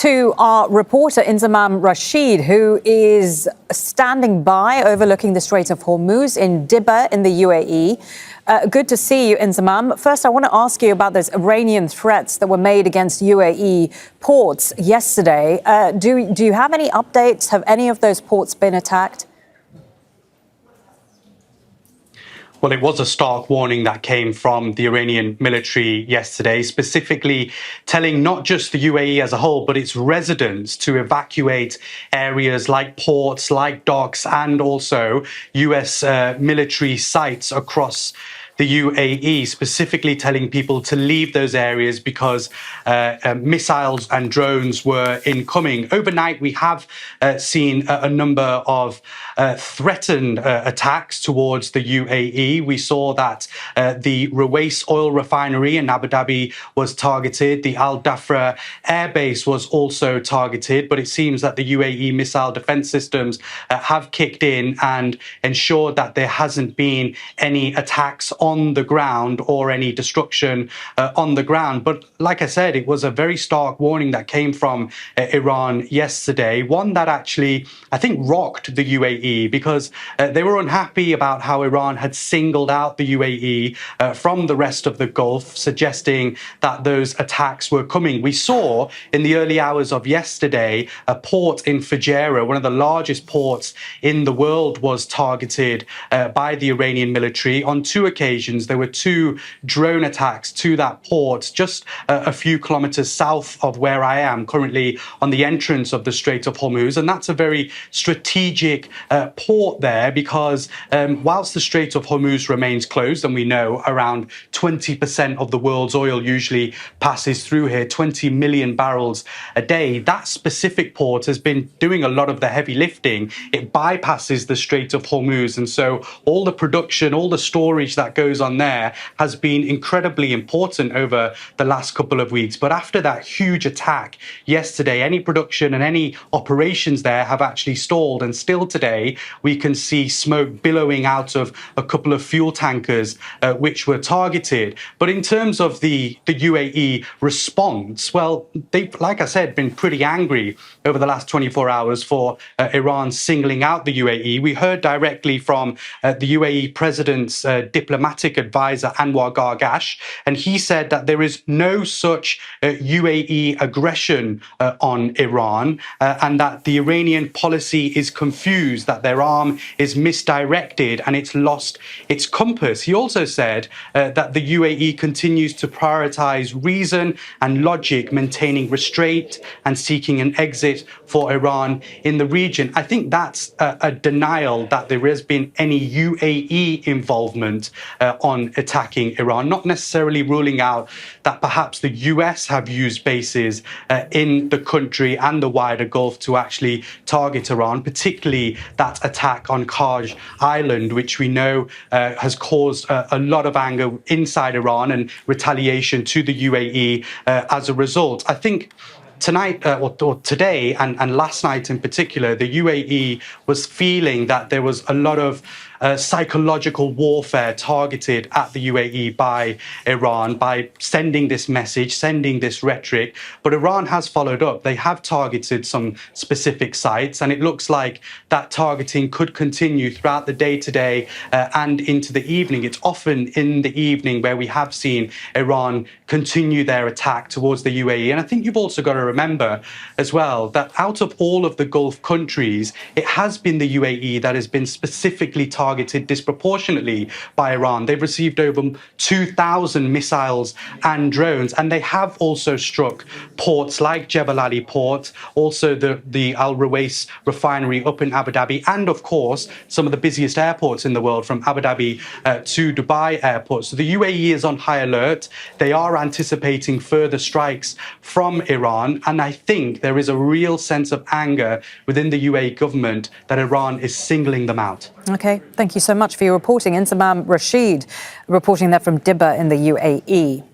to our reporter Inzamam Rashid, who is standing by overlooking the Strait of Hormuz in Dibba in the UAE. Good to see you, Inzamam. First, I want to ask you about those Iranian threats that were made against UAE ports yesterday. Do you have any updates? Have any of those ports been attacked? Well, it was a stark warning that came from the Iranian military yesterday, specifically telling not just the UAE as a whole, but its residents to evacuate areas like ports, like docks, and also US military sites across the UAE, specifically telling people to leave those areas because missiles and drones were incoming. Overnight, we have seen a number of threatened attacks towards the UAE. We saw that the Ruwais oil refinery in Abu Dhabi was targeted. The Al Dhafra airbase was also targeted, but it seems that the UAE missile defense systems have kicked in and ensured that there hasn't been any attacks on the ground or any destruction on the ground. But like I said, it was a very stark warning that came from Iran yesterday, one that actually, I think, rocked the UAE because they were unhappy about how Iran had singled out the UAE from the rest of the Gulf, suggesting that those attacks were coming. We saw in the early hours of yesterday a port in Fujairah, one of the largest ports in the world, was targeted by the Iranian military. On two occasions, there were two drone attacks to that port just a few kilometers south of where I am currently on the entrance of the Strait of Hormuz. And that's a very strategic port there because whilst the Strait of Hormuz remains closed, and we know around 20% of the world's oil usually passes through here, 20 million barrels a day, that specific port has been doing a lot of the heavy lifting. It bypasses the Strait of Hormuz. And so all the production, all the storage that goes on there has been incredibly important over the last couple of weeks. But after that huge attack yesterday, any production and any operations there have actually stalled. And still today, we can see smoke billowing out of a couple of fuel tankers which were targeted. But in terms of the UAE response, well, they've, like I said, been pretty angry over the last 24 hours for Iran singling out the UAE. We heard directly from the UAE president's diplomatic advisor, Anwar Gargash, and he said that there is no such UAE aggression on Iran and that the Iranian policy is confused, that their arm is misdirected and it's lost its compass. He also said that the UAE continues to prioritize reason and logic, maintaining restraint and seeking an exit for Iran in the region. I think that's a denial that there has been any UAE involvement on attacking Iran, not necessarily ruling out that perhaps the US have used bases in the country and the wider Gulf to actually target Iran, particularly that attack on Kaj Island, which we know has caused a lot of anger inside Iran and retaliation to the UAE as a result. I think tonight or today and last night in particular, the UAE was feeling that there was a lot of psychological warfare targeted at the UAE by Iran by sending this message, sending this rhetoric. But Iran has followed up. They have targeted some specific sites, and it looks like that targeting could continue throughout the day today and into the evening. It's often in the evening where we have seen Iran continue their attack towards the UAE. And I think you've also got to remember as well that out of all of the Gulf countries, it has been the UAE that has been specifically targeted disproportionately by Iran. They've received over 2,000 missiles and drones, and they have also struck ports like Jebel Ali port, also the Al Ruwais refinery up in Abu Dhabi, and of course some of the busiest airports in the world from Abu Dhabi to Dubai airport. So the UAE is on high alert. They are anticipating further strikes from Iran, and I think there is a real sense of anger within the UAE government that Iran is singling them out. Okay, thank you so much for your reporting. Inzamam Rashid reporting that from Dibba in the UAE.